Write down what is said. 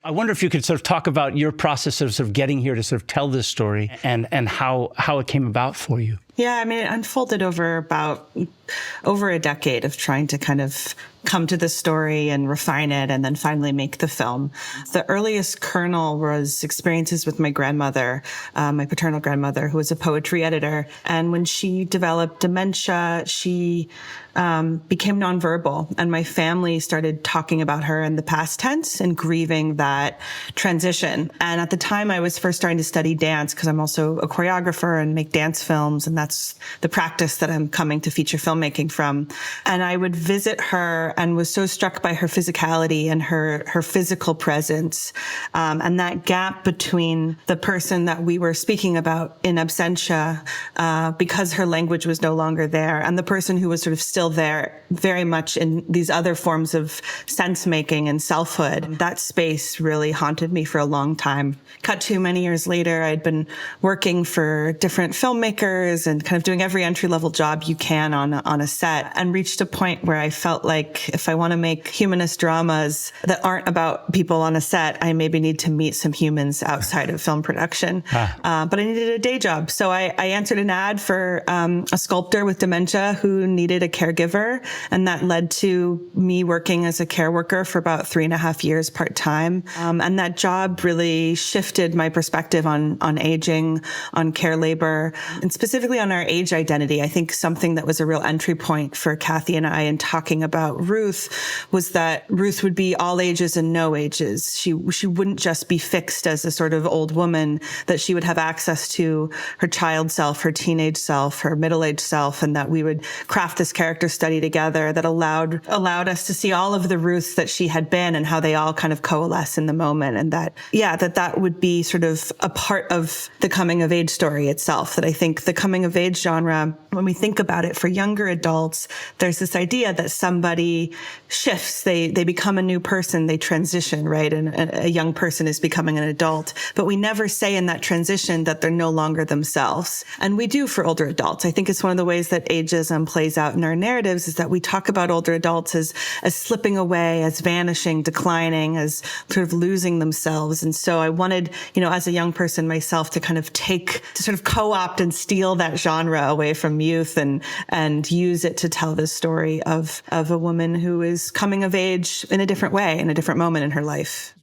I wonder if you could sort of talk about your process of sort of getting here to sort of tell this story and how it came about for you. Yeah, I mean, it unfolded over a decade of trying to kind of come to the story and refine it and then finally make the film. The earliest kernel was experiences with my grandmother, my paternal grandmother, who was a poetry editor. And when she developed dementia, she became nonverbal, and my family started talking about her in the past tense and grieving that transition. And at the time, I was first starting to study dance because I'm also a choreographer and make dance films, and that's the practice that I'm coming to feature filmmaking from. And I would visit her and was so struck by her physicality and her physical presence, and that gap between the person that we were speaking about in absentia, because her language was no longer there, and the person who was sort of still there very much in these other forms of sense making and selfhood. That space really haunted me for a long time. Cut to many years later, I'd been working for different filmmakers and kind of doing every entry-level job you can on a set, and reached a point where I felt like if I want to make humanist dramas that aren't about people on a set, I maybe need to meet some humans outside of film production. But I needed a day job. So I answered an ad for a sculptor with dementia who needed a caregiver. And that led to me working as a care worker for about 3.5 years part-time. And that job really shifted my perspective on aging, on care labor, and specifically on our age identity. I think something that was a real entry point for Kathy and I in talking about Ruth was that Ruth would be all ages and no ages. She wouldn't just be fixed as a sort of old woman, that she would have access to her child self, her teenage self, her middle-aged self, and that we would craft this character study together that allowed us to see all of the Ruths that she had been and how they all kind of coalesce in the moment. And that would be sort of a part of the coming of age story itself. That I think the coming of age genre, when we think about it for younger adults, there's this idea that somebody shifts, they become a new person, they transition, right? And a young person is becoming an adult, but we never say in that transition that they're no longer themselves. And we do for older adults. I think it's one of the ways that ageism plays out in our narratives is that we talk about older adults as slipping away, as vanishing, declining, as sort of losing themselves. And so I wanted, as a young person myself, to kind of sort of co-opt and steal that genre away from youth and use it to tell this story of a woman who is coming of age in a different way, in a different moment in her life.